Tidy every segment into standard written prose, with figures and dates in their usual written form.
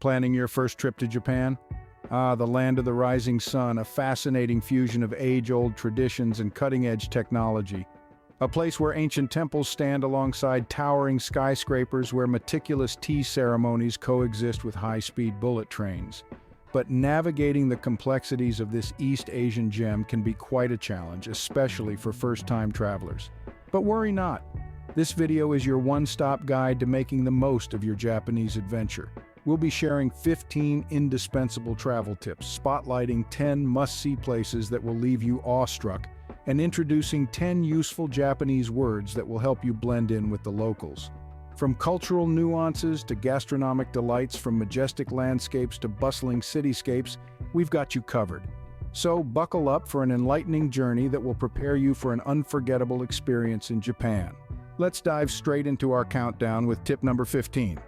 Planning your first trip to Japan? Ah, the land of the rising sun, a fascinating fusion of age-old traditions and cutting-edge technology. A place where ancient temples stand alongside towering skyscrapers, where meticulous tea ceremonies coexist with high-speed bullet trains. But navigating the complexities of this East Asian gem can be quite a challenge, especially for first-time travelers. But worry not. This video is your one-stop guide to making the most of your Japanese adventure. We'll be sharing 15 indispensable travel tips, spotlighting 10 must-see places that will leave you awestruck, and introducing 10 useful Japanese words that will help you blend in with the locals. From cultural nuances to gastronomic delights, from majestic landscapes to bustling cityscapes, we've got you covered. So buckle up for an enlightening journey that will prepare you for an unforgettable experience in Japan. Let's dive straight into our countdown with tip number 15.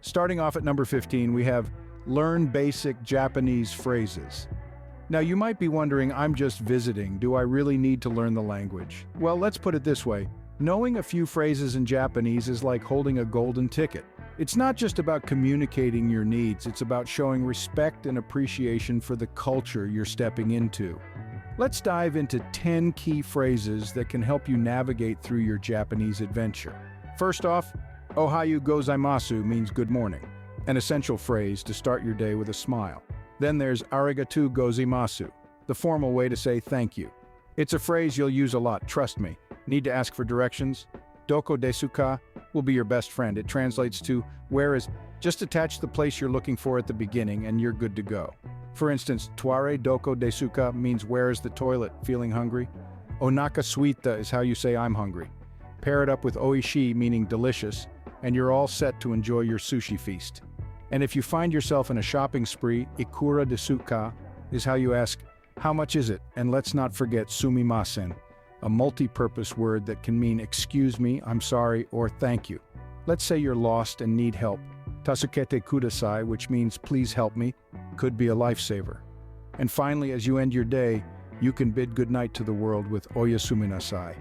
Starting off at number 15, we have learn basic Japanese phrases. Now you might be wondering, I'm just visiting, do I really need to learn the language? Well, let's put it this way. Knowing a few phrases in Japanese is like holding a golden ticket. It's not just about communicating your needs, it's about showing respect and appreciation for the culture you're stepping into. Let's dive into 10 key phrases that can help you navigate through your Japanese adventure. First off, Ohayo gozaimasu means good morning, an essential phrase to start your day with a smile. Then there's Arigato gozaimasu, the formal way to say thank you. It's a phrase you'll use a lot, trust me. Need to ask for directions? Doko desu ka will be your best friend. It translates to where is. Just attach the place you're looking for at the beginning and you're good to go. For instance, Toare doko desu ka means where is the toilet, feeling hungry? Onaka suita is how you say I'm hungry. Pair it up with oishi, meaning delicious, and you're all set to enjoy your sushi feast. And if you find yourself in a shopping spree, ikura desu ka is how you ask, how much is it? And let's not forget sumimasen, a multi-purpose word that can mean excuse me, I'm sorry, or thank you. Let's say you're lost and need help. Tasukete kudasai, which means please help me, could be a lifesaver. And finally, as you end your day, you can bid goodnight to the world with oyasuminasai.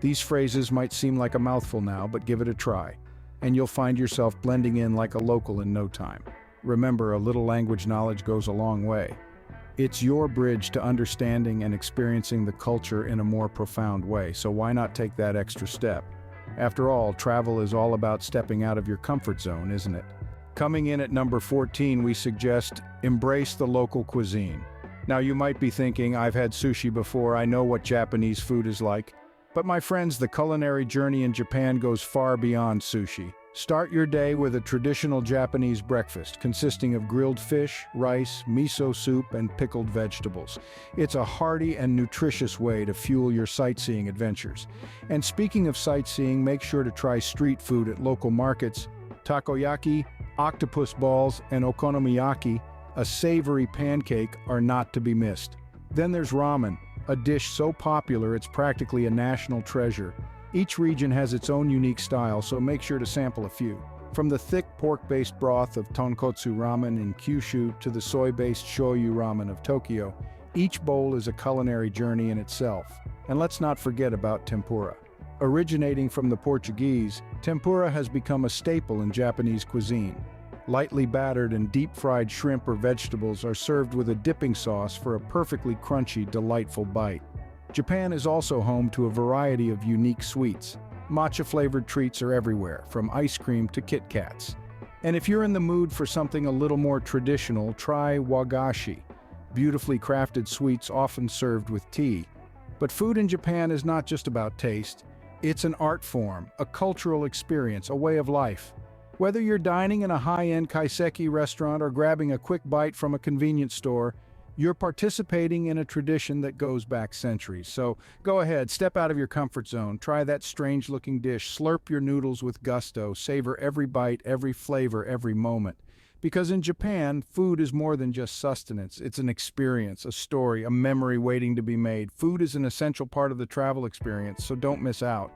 These phrases might seem like a mouthful now, but give it a try, and you'll find yourself blending in like a local in no time. Remember, a little language knowledge goes a long way. It's your bridge to understanding and experiencing the culture in a more profound way, so why not take that extra step? After all, travel is all about stepping out of your comfort zone, isn't it? Coming in at number 14, we suggest embrace the local cuisine. Now you might be thinking, I've had sushi before, I know what Japanese food is like. But my friends, the culinary journey in Japan goes far beyond sushi. Start your day with a traditional Japanese breakfast consisting of grilled fish, rice, miso soup, and pickled vegetables. It's a hearty and nutritious way to fuel your sightseeing adventures. And speaking of sightseeing, make sure to try street food at local markets. Takoyaki, octopus balls, and okonomiyaki, a savory pancake, are not to be missed. Then there's ramen, a dish so popular it's practically a national treasure. Each region has its own unique style, so make sure to sample a few. From the thick pork-based broth of tonkotsu ramen in Kyushu to the soy-based shoyu ramen of Tokyo, each bowl is a culinary journey in itself. And let's not forget about tempura. Originating from the Portuguese, tempura has become a staple in Japanese cuisine. Lightly battered and deep-fried shrimp or vegetables are served with a dipping sauce for a perfectly crunchy, delightful bite. Japan is also home to a variety of unique sweets. Matcha-flavored treats are everywhere, from ice cream to Kit Kats. And if you're in the mood for something a little more traditional, try wagashi, beautifully crafted sweets often served with tea. But food in Japan is not just about taste. It's an art form, a cultural experience, a way of life. Whether you're dining in a high-end kaiseki restaurant or grabbing a quick bite from a convenience store, you're participating in a tradition that goes back centuries. So go ahead, step out of your comfort zone, try that strange-looking dish, slurp your noodles with gusto, savor every bite, every flavor, every moment. Because in Japan, food is more than just sustenance. It's an experience, a story, a memory waiting to be made. Food is an essential part of the travel experience, so don't miss out.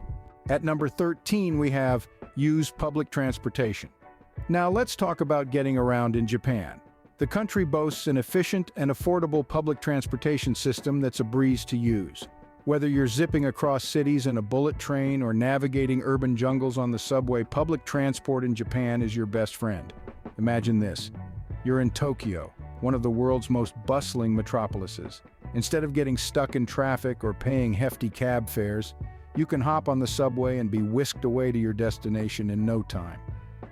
At number 13, we have use public transportation. Now let's talk about getting around in Japan. The country boasts an efficient and affordable public transportation system that's a breeze to use. Whether you're zipping across cities in a bullet train or navigating urban jungles on the subway, public transport in Japan is your best friend. Imagine this. You're in Tokyo, one of the world's most bustling metropolises. Instead of getting stuck in traffic or paying hefty cab fares, you can hop on the subway and be whisked away to your destination in no time.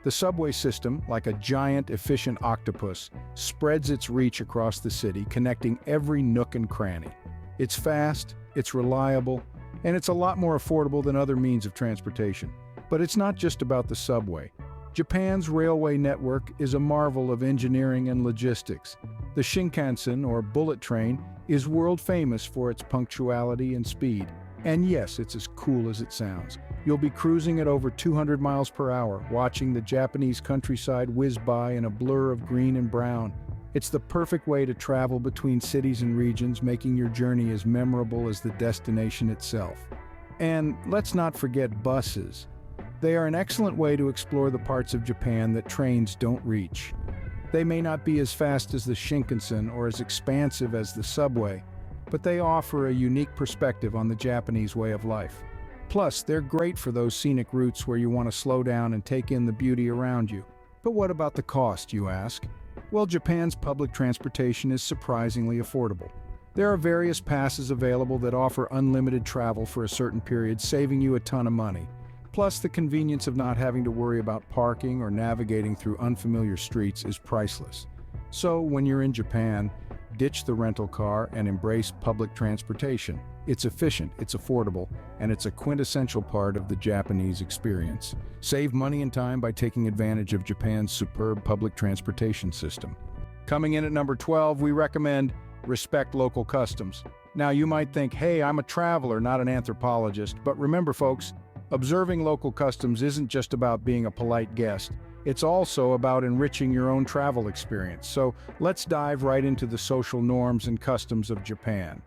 The subway system, like a giant, efficient octopus, spreads its reach across the city, connecting every nook and cranny. It's fast, it's reliable, and it's a lot more affordable than other means of transportation. But it's not just about the subway. Japan's railway network is a marvel of engineering and logistics. The Shinkansen, or bullet train, is world famous for its punctuality and speed. And yes, it's as cool as it sounds. You'll be cruising at over 200 miles per hour, watching the Japanese countryside whiz by in a blur of green and brown. It's the perfect way to travel between cities and regions, making your journey as memorable as the destination itself. And let's not forget buses. They are an excellent way to explore the parts of Japan that trains don't reach. They may not be as fast as the Shinkansen or as expansive as the subway, but they offer a unique perspective on the Japanese way of life. Plus, they're great for those scenic routes where you want to slow down and take in the beauty around you. But what about the cost, you ask? Well, Japan's public transportation is surprisingly affordable. There are various passes available that offer unlimited travel for a certain period, saving you a ton of money. Plus, the convenience of not having to worry about parking or navigating through unfamiliar streets is priceless. So, when you're in Japan, ditch the rental car and embrace public transportation. It's efficient, it's affordable, and it's a quintessential part of the Japanese experience. Save money and time by taking advantage of Japan's superb public transportation system. Coming in at number 12, we recommend respect local customs. Now, you might think, hey, I'm a traveler, not an anthropologist, but remember, folks, observing local customs isn't just about being a polite guest. It's also about enriching your own travel experience. So let's dive right into the social norms and customs of Japan.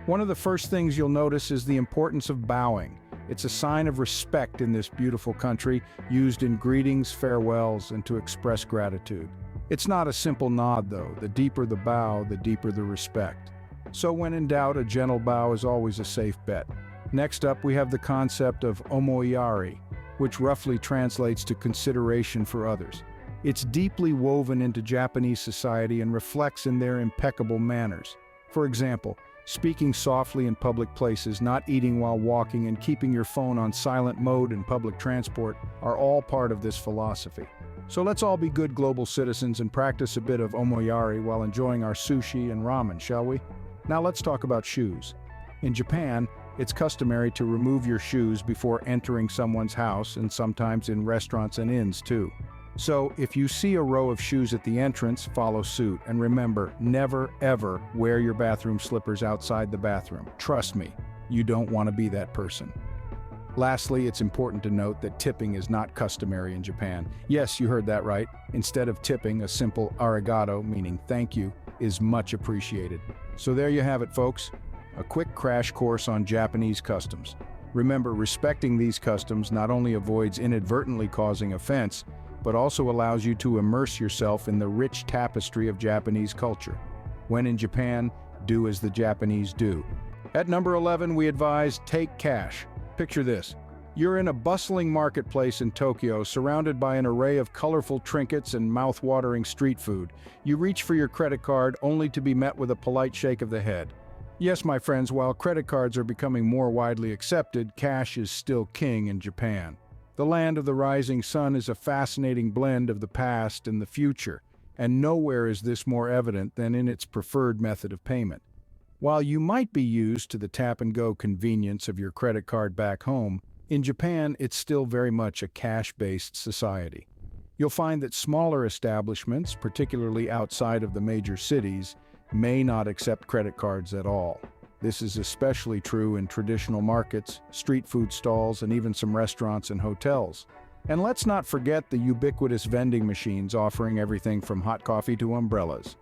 One of the first things you'll notice is the importance of bowing. It's a sign of respect in this beautiful country, used in greetings, farewells, and to express gratitude. It's not a simple nod, though. The deeper the bow, the deeper the respect. So when in doubt, a gentle bow is always a safe bet. Next up, we have the concept of omoiyari, which roughly translates to consideration for others. It's deeply woven into Japanese society and reflects in their impeccable manners. For example, speaking softly in public places, not eating while walking, and keeping your phone on silent mode in public transport are all part of this philosophy. So let's all be good global citizens and practice a bit of omoiyari while enjoying our sushi and ramen, shall we? Now let's talk about shoes. In Japan, it's customary to remove your shoes before entering someone's house, and sometimes in restaurants and inns too. So, if you see a row of shoes at the entrance, follow suit. And remember, never ever wear your bathroom slippers outside the bathroom. Trust me, you don't want to be that person. Lastly, it's important to note that tipping is not customary in Japan. Yes, you heard that right. Instead of tipping, a simple arigato, meaning thank you, is much appreciated. So there you have it, folks. A quick crash course on Japanese customs. Remember, respecting these customs not only avoids inadvertently causing offense, but also allows you to immerse yourself in the rich tapestry of Japanese culture. When in Japan, do as the Japanese do. At number 11, we advise take cash. Picture this. You're in a bustling marketplace in Tokyo, surrounded by an array of colorful trinkets and mouth-watering street food. You reach for your credit card only to be met with a polite shake of the head. Yes, my friends, while credit cards are becoming more widely accepted, cash is still king in Japan. The land of the rising sun is a fascinating blend of the past and the future, and nowhere is this more evident than in its preferred method of payment. While you might be used to the tap-and-go convenience of your credit card back home, in Japan it's still very much a cash-based society. You'll find that smaller establishments, particularly outside of the major cities, may not accept credit cards at all. This is especially true in traditional markets, street food stalls, and even some restaurants and hotels. And let's not forget the ubiquitous vending machines offering everything from hot coffee to umbrellas.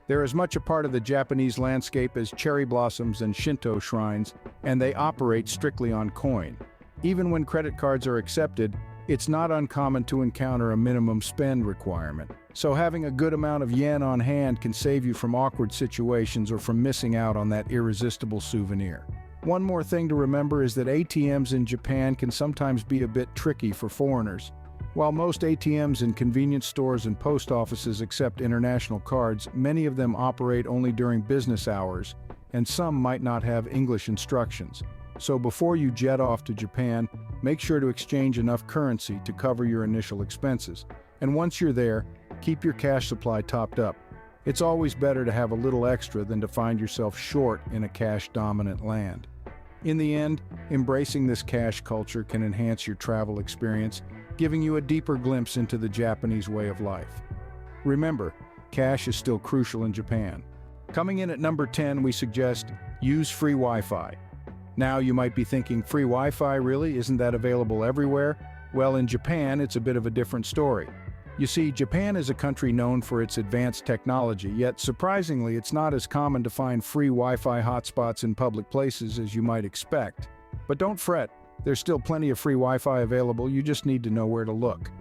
They're as much a part of the Japanese landscape as cherry blossoms and Shinto shrines, and they operate strictly on coin. Even when credit cards are accepted, it's not uncommon to encounter a minimum spend requirement. So having a good amount of yen on hand can save you from awkward situations or from missing out on that irresistible souvenir. One more thing to remember is that ATMs in Japan can sometimes be a bit tricky for foreigners. While most ATMs and convenience stores and post offices accept international cards, many of them operate only during business hours, and some might not have English instructions. So before you jet off to Japan, make sure to exchange enough currency to cover your initial expenses. And once you're there, keep your cash supply topped up. It's always better to have a little extra than to find yourself short in a cash-dominant land. In the end, embracing this cash culture can enhance your travel experience, giving you a deeper glimpse into the Japanese way of life. Remember, cash is still crucial in Japan. Coming in at number 10, we suggest use free Wi-Fi. Now you might be thinking, free Wi-Fi, really? Isn't that available everywhere? Well, in Japan, it's a bit of a different story. You see, Japan is a country known for its advanced technology, yet surprisingly, it's not as common to find free Wi-Fi hotspots in public places as you might expect. But don't fret, there's still plenty of free Wi-Fi available, you just need to know where to look.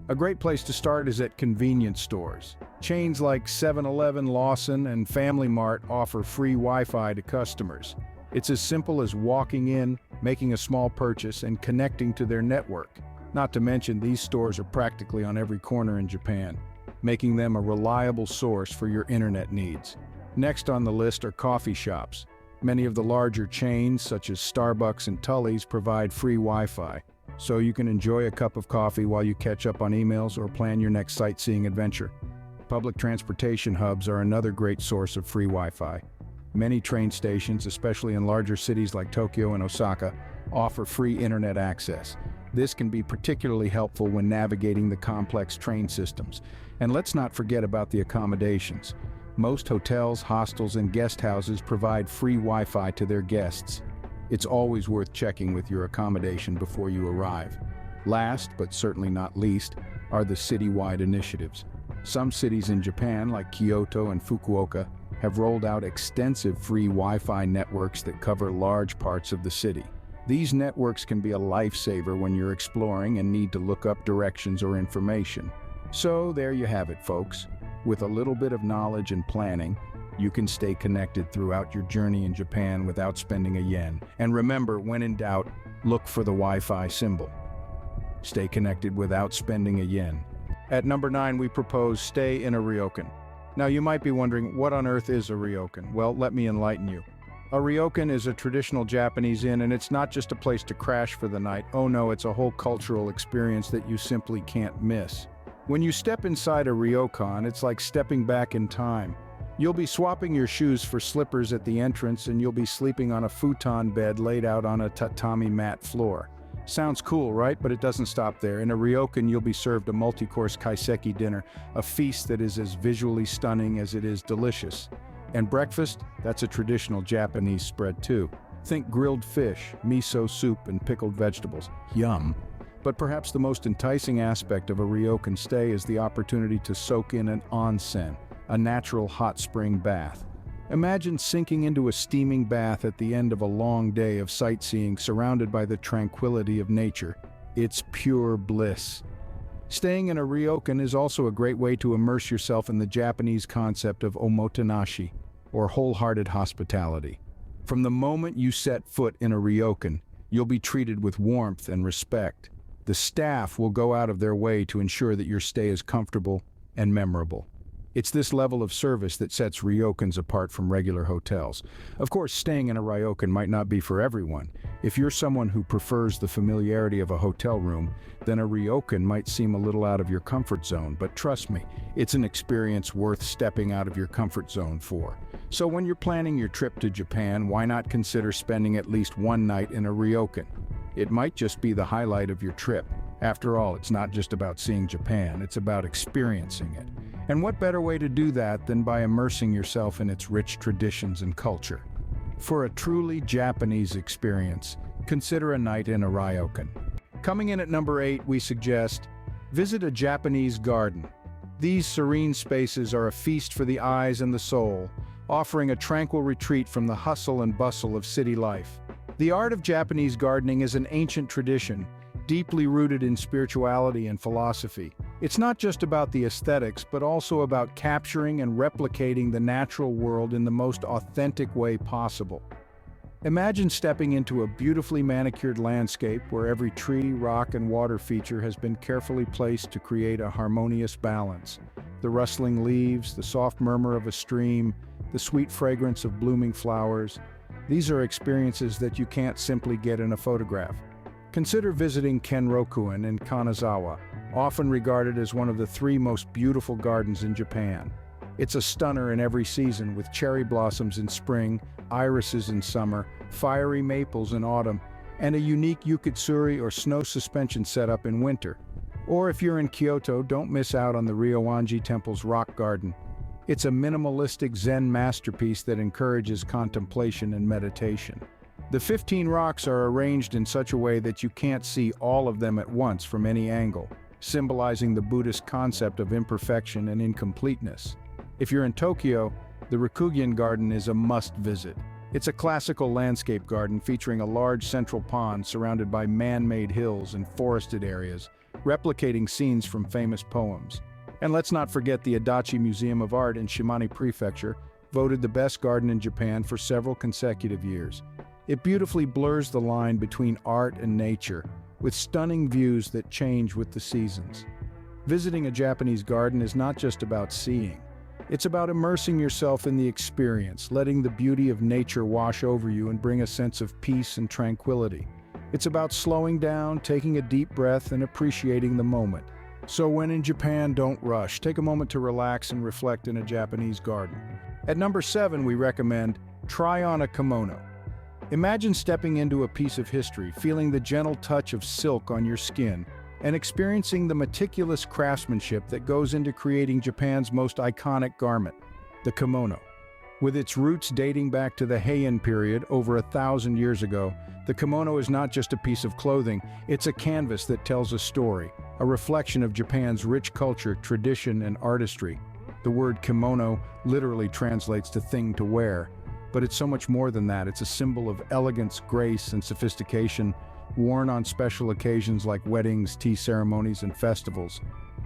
A great place to start is at convenience stores. Chains like 7-Eleven, Lawson, and Family Mart offer free Wi-Fi to customers. It's as simple as walking in, making a small purchase, and connecting to their network. Not to mention, these stores are practically on every corner in Japan, making them a reliable source for your internet needs. Next on the list are coffee shops. Many of the larger chains, such as Starbucks and Tully's, provide free Wi-Fi, so you can enjoy a cup of coffee while you catch up on emails or plan your next sightseeing adventure. Public transportation hubs are another great source of free Wi-Fi. Many train stations, especially in larger cities like Tokyo and Osaka, offer free internet access. This can be particularly helpful when navigating the complex train systems. And let's not forget about the accommodations. Most hotels, hostels, and guest houses provide free Wi-Fi to their guests. It's always worth checking with your accommodation before you arrive. Last, but certainly not least, are the citywide initiatives. Some cities in Japan, like Kyoto and Fukuoka, have rolled out extensive free Wi-Fi networks that cover large parts of the city. These networks can be a lifesaver when you're exploring and need to look up directions or information. So there you have it, folks. With a little bit of knowledge and planning, you can stay connected throughout your journey in Japan without spending a yen. And remember, when in doubt, look for the Wi-Fi symbol. Stay connected without spending a yen. At number 9, we propose stay in a Ryokan. Now you might be wondering, what on earth is a Ryokan? Well, let me enlighten you. A Ryokan is a traditional Japanese inn, and it's not just a place to crash for the night. Oh no, it's a whole cultural experience that you simply can't miss. When you step inside a Ryokan, it's like stepping back in time. You'll be swapping your shoes for slippers at the entrance, and you'll be sleeping on a futon bed laid out on a tatami mat floor. Sounds cool, right? But it doesn't stop there. In a Ryokan, you'll be served a multi-course kaiseki dinner, a feast that is as visually stunning as it is delicious. And breakfast? That's a traditional Japanese spread too. Think grilled fish, miso soup, and pickled vegetables. Yum! But perhaps the most enticing aspect of a Ryokan stay is the opportunity to soak in an onsen, a natural hot spring bath. Imagine sinking into a steaming bath at the end of a long day of sightseeing, surrounded by the tranquility of nature. It's pure bliss. Staying in a Ryokan is also a great way to immerse yourself in the Japanese concept of omotenashi, or wholehearted hospitality. From the moment you set foot in a Ryokan, you'll be treated with warmth and respect. The staff will go out of their way to ensure that your stay is comfortable and memorable. It's this level of service that sets Ryokans apart from regular hotels. Of course, staying in a Ryokan might not be for everyone. If you're someone who prefers the familiarity of a hotel room, then a Ryokan might seem a little out of your comfort zone, but trust me, it's an experience worth stepping out of your comfort zone for. So when you're planning your trip to Japan, why not consider spending at least one night in a Ryokan? It might just be the highlight of your trip. After all, it's not just about seeing Japan, it's about experiencing it. And what better way to do that than by immersing yourself in its rich traditions and culture? For a truly Japanese experience, consider a night in a Ryokan. Coming in at number 8, we suggest visit a Japanese garden. These serene spaces are a feast for the eyes and the soul, offering a tranquil retreat from the hustle and bustle of city life. The art of Japanese gardening is an ancient tradition, deeply rooted in spirituality and philosophy. It's not just about the aesthetics, but also about capturing and replicating the natural world in the most authentic way possible. Imagine stepping into a beautifully manicured landscape where every tree, rock, and water feature has been carefully placed to create a harmonious balance. The rustling leaves, the soft murmur of a stream, the sweet fragrance of blooming flowers. These are experiences that you can't simply get in a photograph. Consider visiting Ryokan in Kanazawa, often regarded as one of the 3 most beautiful gardens in Japan. It's a stunner in every season, with cherry blossoms in spring, irises in summer, fiery maples in autumn, and a unique yukatsuri or snow suspension setup in winter. Or if you're in Kyoto, don't miss out on the Ryokan Temple's rock garden. It's a minimalistic Zen masterpiece that encourages contemplation and meditation. The 15 rocks are arranged in such a way that you can't see all of them at once from any angle, symbolizing the Buddhist concept of imperfection and incompleteness. If you're in Tokyo, the Ryokan Garden is a must-visit. It's a classical landscape garden featuring a large central pond surrounded by man-made hills and forested areas, replicating scenes from famous poems. And let's not forget the Adachi Museum of Art in Shimane Prefecture, voted the best garden in Japan for several consecutive years. It beautifully blurs the line between art and nature, with stunning views that change with the seasons. Visiting a Japanese garden is not just about seeing. It's about immersing yourself in the experience, letting the beauty of nature wash over you and bring a sense of peace and tranquility. It's about slowing down, taking a deep breath, and appreciating the moment. So when in Japan, don't rush. Take a moment to relax and reflect in a Japanese garden. At number 7, we recommend try on a kimono. Imagine stepping into a piece of history, feeling the gentle touch of silk on your skin, and experiencing the meticulous craftsmanship that goes into creating Japan's most iconic garment, the kimono. With its roots dating back to the Heian period over 1,000 years ago, the kimono is not just a piece of clothing, it's a canvas that tells a story, a reflection of Japan's rich culture, tradition, and artistry. The word kimono literally translates to thing to wear, but it's so much more than that. It's a symbol of elegance, grace, and sophistication, worn on special occasions like weddings, tea ceremonies, and festivals.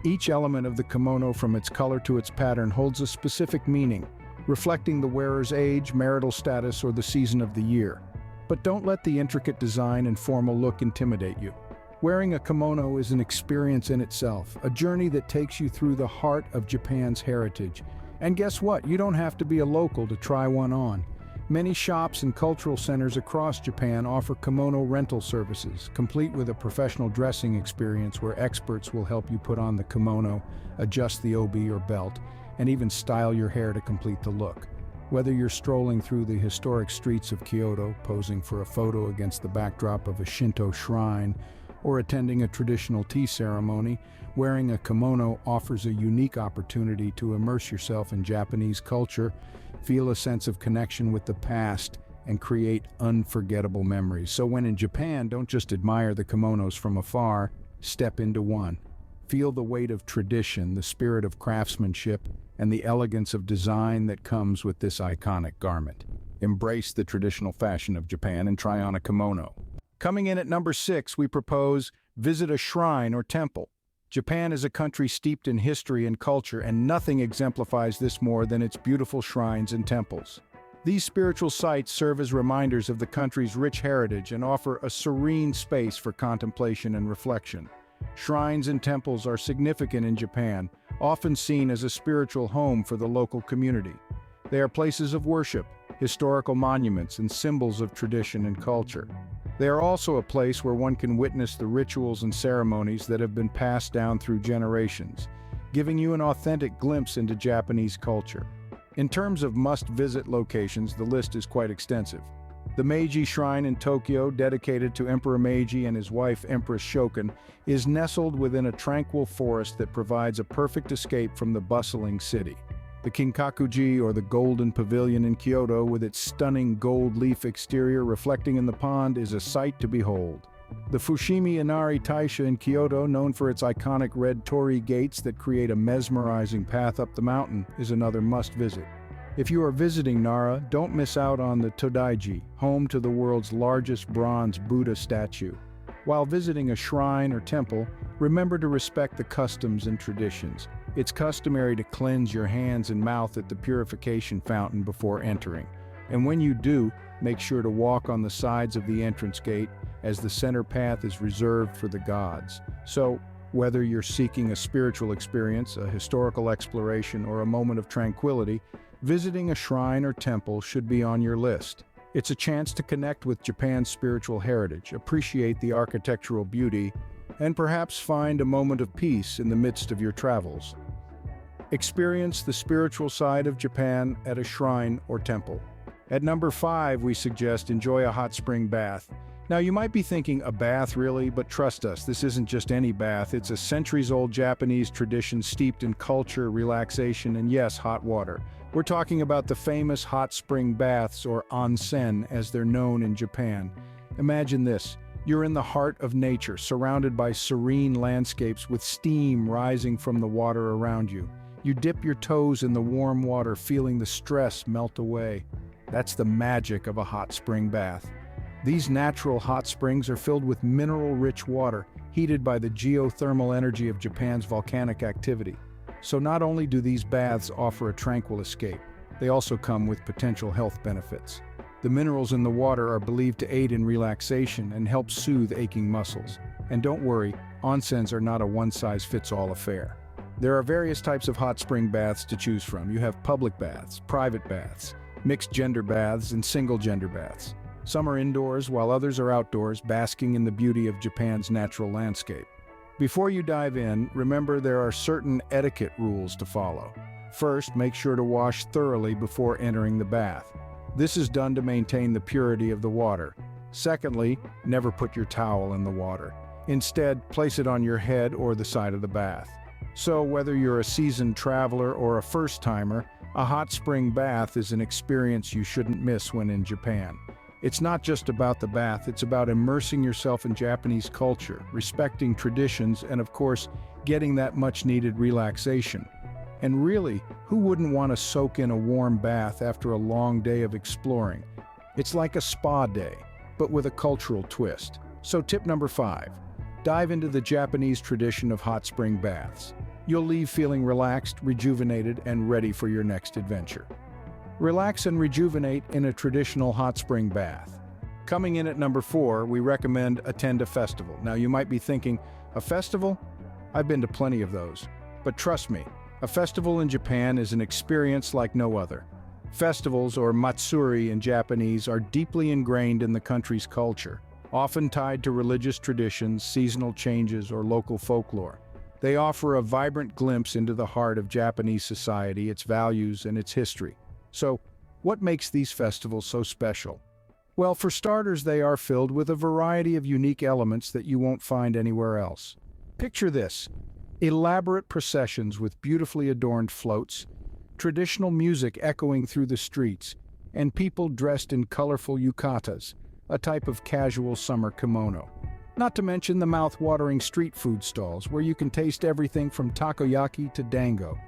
Each element of the kimono, from its color to its pattern, holds a specific meaning, reflecting the wearer's age, marital status, or the season of the year. But don't let the intricate design and formal look intimidate you. Wearing a kimono is an experience in itself, a journey that takes you through the heart of Japan's heritage. And guess what? You don't have to be a local to try one on. Many shops and cultural centers across Japan offer kimono rental services, complete with a professional dressing experience where experts will help you put on the kimono, adjust the obi or belt, and even style your hair to complete the look. Whether you're strolling through the historic streets of Kyoto, posing for a photo against the backdrop of a Shinto shrine, or attending a traditional tea ceremony, wearing a kimono offers a unique opportunity to immerse yourself in Japanese culture, feel a sense of connection with the past, and create unforgettable memories. So when in Japan, don't just admire the kimonos from afar, step into one. Feel the weight of tradition, the spirit of craftsmanship, and the elegance of design that comes with this iconic garment. Embrace the traditional fashion of Japan and try on a kimono. Coming in at number 6, we propose visit a shrine or temple. Japan is a country steeped in history and culture, and nothing exemplifies this more than its beautiful shrines and temples. These spiritual sites serve as reminders of the country's rich heritage and offer a serene space for contemplation and reflection. Shrines and temples are significant in Japan, often seen as a spiritual home for the local community. They are places of worship, historical monuments, and symbols of tradition and culture. They are also a place where one can witness the rituals and ceremonies that have been passed down through generations, giving you an authentic glimpse into Japanese culture. In terms of must-visit locations, the list is quite extensive. The Meiji Shrine in Tokyo, dedicated to Emperor Meiji and his wife Empress Shokan, is nestled within a tranquil forest that provides a perfect escape from the bustling city. The Kinkakuji, or the Golden Pavilion in Kyoto, with its stunning gold leaf exterior reflecting in the pond, is a sight to behold. The Fushimi Inari Taisha in Kyoto, known for its iconic red torii gates that create a mesmerizing path up the mountain, is another must-visit. If you are visiting Nara, don't miss out on the Todaiji, home to the world's largest bronze Buddha statue. While visiting a shrine or temple, remember to respect the customs and traditions. It's customary to cleanse your hands and mouth at the purification fountain before entering. And when you do, make sure to walk on the sides of the entrance gate, as the center path is reserved for the gods. So, whether you're seeking a spiritual experience, a historical exploration, or a moment of tranquility, visiting a shrine or temple should be on your list. It's a chance to connect with Japan's spiritual heritage, appreciate the architectural beauty, and perhaps find a moment of peace in the midst of your travels. Experience the spiritual side of Japan at a shrine or temple. At number 5, we suggest enjoy a hot spring bath. Now, you might be thinking, a bath really? But trust us, this isn't just any bath. It's a centuries-old Japanese tradition steeped in culture, relaxation, and yes, hot water. We're talking about the famous hot spring baths, or onsen as they're known in Japan. Imagine this. You're in the heart of nature, surrounded by serene landscapes with steam rising from the water around you. You dip your toes in the warm water, feeling the stress melt away. That's the magic of a hot spring bath. These natural hot springs are filled with mineral-rich water, heated by the geothermal energy of Japan's volcanic activity. So not only do these baths offer a tranquil escape, they also come with potential health benefits. The minerals in the water are believed to aid in relaxation and help soothe aching muscles. And don't worry, onsens are not a one-size-fits-all affair. There are various types of hot spring baths to choose from. You have public baths, private baths, mixed-gender baths, and single-gender baths. Some are indoors, while others are outdoors, basking in the beauty of Japan's natural landscape. Before you dive in, remember there are certain etiquette rules to follow. First, make sure to wash thoroughly before entering the bath. This is done to maintain the purity of the water. Secondly, never put your towel in the water. Instead, place it on your head or the side of the bath. So, whether you're a seasoned traveler or a first-timer, a hot spring bath is an experience you shouldn't miss when in Japan. It's not just about the bath, it's about immersing yourself in Japanese culture, respecting traditions, and of course, getting that much-needed relaxation. And really, who wouldn't want to soak in a warm bath after a long day of exploring? It's like a spa day, but with a cultural twist. So tip number 5, dive into the Japanese tradition of hot spring baths. You'll leave feeling relaxed, rejuvenated, and ready for your next adventure. Relax and rejuvenate in a traditional hot spring bath. Coming in at number 4, we recommend attend a festival. Now you might be thinking, a festival? I've been to plenty of those. But trust me, a festival in Japan is an experience like no other. Festivals, or matsuri in Japanese, are deeply ingrained in the country's culture, often tied to religious traditions, seasonal changes, or local folklore. They offer a vibrant glimpse into the heart of Japanese society, its values, and its history. So, what makes these festivals so special? Well, for starters, they are filled with a variety of unique elements that you won't find anywhere else. Picture this: elaborate processions with beautifully adorned floats, traditional music echoing through the streets, and people dressed in colorful yukatas, a type of casual summer kimono. Not to mention the mouth-watering street food stalls, where you can taste everything from takoyaki to dango.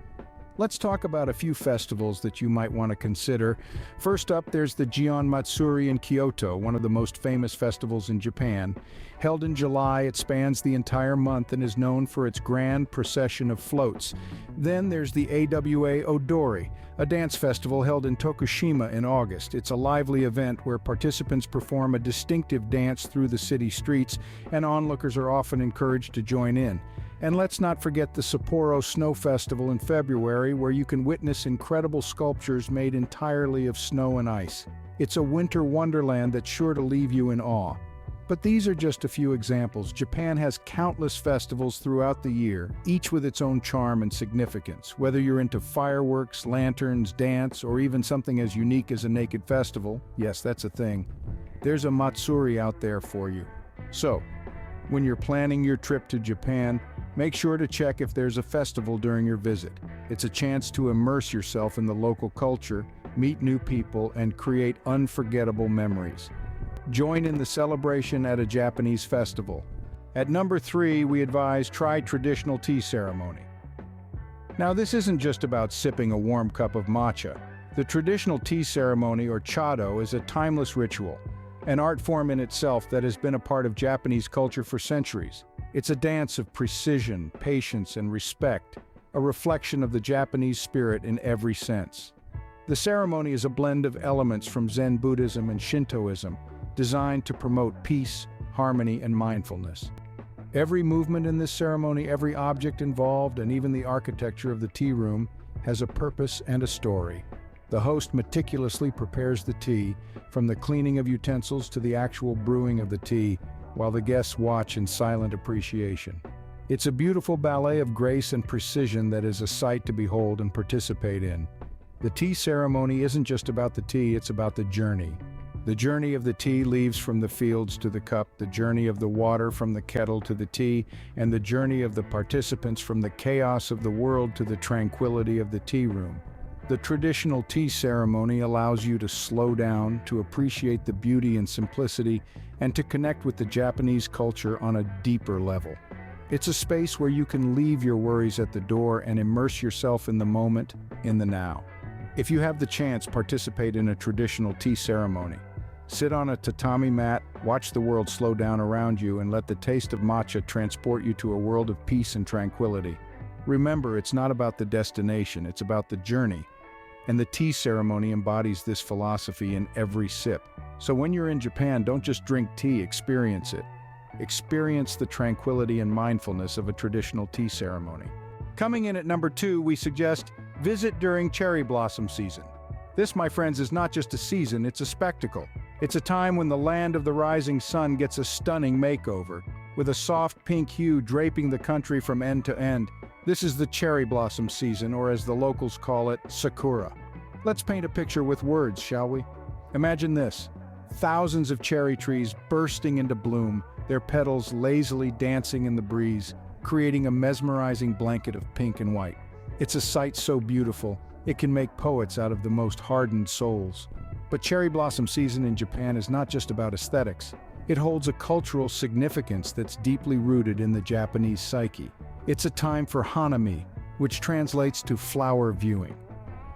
Let's talk about a few festivals that you might want to consider. First up, there's the Gion Matsuri in Kyoto, one of the most famous festivals in Japan. Held in July, it spans the entire month and is known for its grand procession of floats. Then there's the AWA Odori, a dance festival held in Tokushima in August. It's a lively event where participants perform a distinctive dance through the city streets, and onlookers are often encouraged to join in. And let's not forget the Sapporo Snow Festival in February, where you can witness incredible sculptures made entirely of snow and ice. It's a winter wonderland that's sure to leave you in awe. But these are just a few examples. Japan has countless festivals throughout the year, each with its own charm and significance. Whether you're into fireworks, lanterns, dance, or even something as unique as a naked festival, yes, that's a thing, there's a Matsuri out there for you. So, when you're planning your trip to Japan, make sure to check if there's a festival during your visit. It's a chance to immerse yourself in the local culture, meet new people, and create unforgettable memories. Join in the celebration at a Japanese festival. At number 3, we advise try traditional tea ceremony. Now, this isn't just about sipping a warm cup of matcha. The traditional tea ceremony, or chado, is a timeless ritual, an art form in itself that has been a part of Japanese culture for centuries. It's a dance of precision, patience, and respect, a reflection of the Japanese spirit in every sense. The ceremony is a blend of elements from Zen Buddhism and Shintoism, designed to promote peace, harmony, and mindfulness. Every movement in this ceremony, every object involved, and even the architecture of the tea room has a purpose and a story. The host meticulously prepares the tea, from the cleaning of utensils to the actual brewing of the tea, while the guests watch in silent appreciation. It's a beautiful ballet of grace and precision that is a sight to behold and participate in. The tea ceremony isn't just about the tea, it's about the journey. The journey of the tea leaves from the fields to the cup, the journey of the water from the kettle to the tea, and the journey of the participants from the chaos of the world to the tranquility of the tea room. The traditional tea ceremony allows you to slow down, to appreciate the beauty and simplicity, and to connect with the Japanese culture on a deeper level. It's a space where you can leave your worries at the door and immerse yourself in the moment, in the now. If you have the chance, participate in a traditional tea ceremony. Sit on a tatami mat, watch the world slow down around you, and let the taste of matcha transport you to a world of peace and tranquility. Remember, it's not about the destination, it's about the journey. And the tea ceremony embodies this philosophy in every sip. So when you're in Japan, don't just drink tea, experience it. Experience the tranquility and mindfulness of a traditional tea ceremony. Coming in at number 2, we suggest visit during cherry blossom season. This, my friends, is not just a season, it's a spectacle. It's a time when the land of the rising sun gets a stunning makeover, with a soft pink hue draping the country from end to end. This is the cherry blossom season, or as the locals call it, sakura. Let's paint a picture with words, shall we? Imagine this: thousands of cherry trees bursting into bloom, their petals lazily dancing in the breeze, creating a mesmerizing blanket of pink and white. It's a sight so beautiful, it can make poets out of the most hardened souls. But cherry blossom season in Japan is not just about aesthetics. It holds a cultural significance that's deeply rooted in the Japanese psyche. It's a time for hanami, which translates to flower viewing.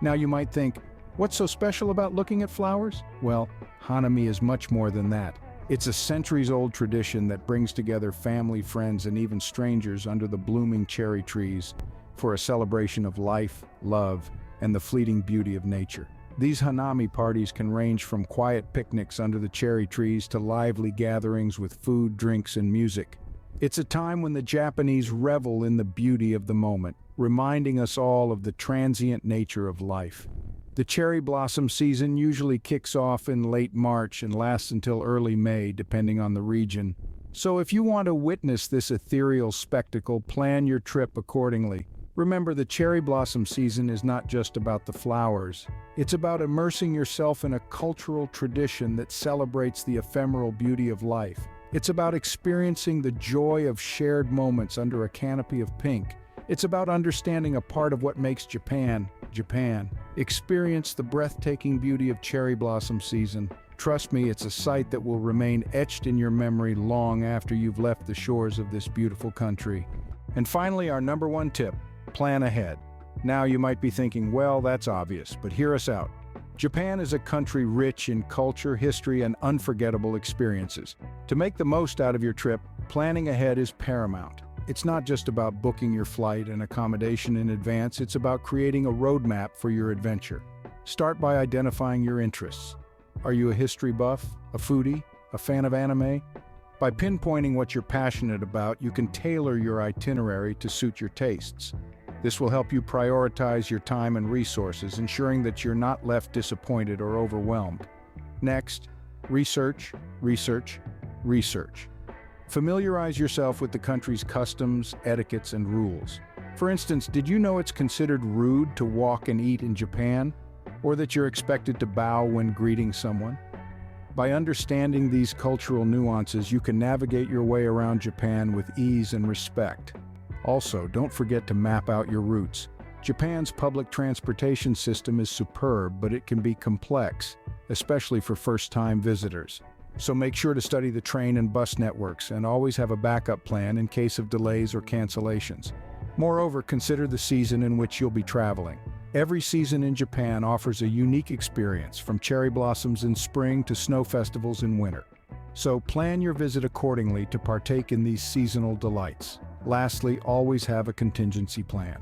Now you might think, what's so special about looking at flowers? Well, hanami is much more than that. It's a centuries-old tradition that brings together family, friends, and even strangers under the blooming cherry trees for a celebration of life, love, and the fleeting beauty of nature. These hanami parties can range from quiet picnics under the cherry trees to lively gatherings with food, drinks, and music. It's a time when the Japanese revel in the beauty of the moment, reminding us all of the transient nature of life. The cherry blossom season usually kicks off in late March and lasts until early May, depending on the region. So if you want to witness this ethereal spectacle, plan your trip accordingly. Remember, the cherry blossom season is not just about the flowers. It's about immersing yourself in a cultural tradition that celebrates the ephemeral beauty of life. It's about experiencing the joy of shared moments under a canopy of pink. It's about understanding a part of what makes Japan, Japan. Experience the breathtaking beauty of cherry blossom season. Trust me, it's a sight that will remain etched in your memory long after you've left the shores of this beautiful country. And finally, our number 1 tip: plan ahead. Now you might be thinking, well, that's obvious, but hear us out. Japan is a country rich in culture, history, and unforgettable experiences. To make the most out of your trip, planning ahead is paramount. It's not just about booking your flight and accommodation in advance, it's about creating a roadmap for your adventure. Start by identifying your interests. Are you a history buff, a foodie, a fan of anime? By pinpointing what you're passionate about, you can tailor your itinerary to suit your tastes. This will help you prioritize your time and resources, ensuring that you're not left disappointed or overwhelmed. Next, research, research, research. Familiarize yourself with the country's customs, etiquettes, and rules. For instance, did you know it's considered rude to walk and eat in Japan? Or that you're expected to bow when greeting someone? By understanding these cultural nuances, you can navigate your way around Japan with ease and respect. Also, don't forget to map out your routes. Japan's public transportation system is superb, but it can be complex, especially for first-time visitors. So make sure to study the train and bus networks and always have a backup plan in case of delays or cancellations. Moreover, consider the season in which you'll be traveling. Every season in Japan offers a unique experience, from cherry blossoms in spring to snow festivals in winter. So plan your visit accordingly to partake in these seasonal delights. Lastly, always have a contingency plan.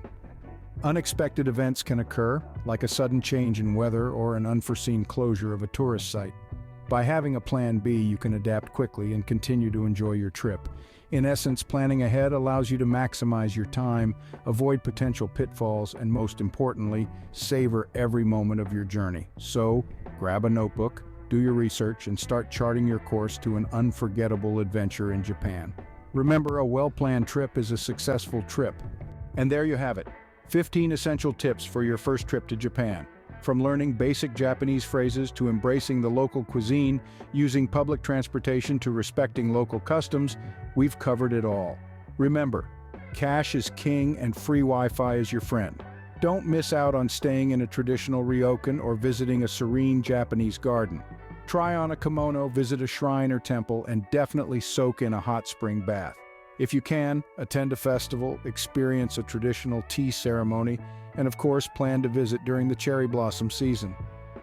Unexpected events can occur, like a sudden change in weather or an unforeseen closure of a tourist site. By having a plan B, you can adapt quickly and continue to enjoy your trip. In essence, planning ahead allows you to maximize your time, avoid potential pitfalls, and most importantly, savor every moment of your journey. So, grab a notebook, do your research, and start charting your course to an unforgettable adventure in Japan. Remember, a well-planned trip is a successful trip. And there you have it, 15 essential tips for your first trip to Japan. From learning basic Japanese phrases to embracing the local cuisine, using public transportation to respecting local customs, we've covered it all. Remember, cash is king and free Wi-Fi is your friend. Don't miss out on staying in a traditional Ryokan or visiting a serene Japanese garden. Try on a kimono, visit a shrine or temple, and definitely soak in a hot spring bath. If you can, attend a festival, experience a traditional tea ceremony, and of course, plan to visit during the cherry blossom season.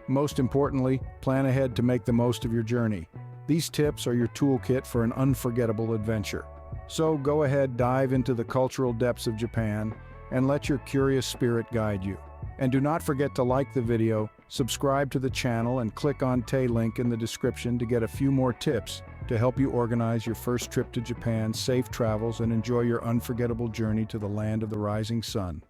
Most importantly, plan ahead to make the most of your journey. These tips are your toolkit for an unforgettable adventure. So go ahead, dive into the cultural depths of Japan, and let your curious spirit guide you. And do not forget to like the video, subscribe to the channel, and click on the link in the description to get a few more tips to help you organize your first trip to Japan. Safe travels and enjoy your unforgettable journey to the land of the rising sun.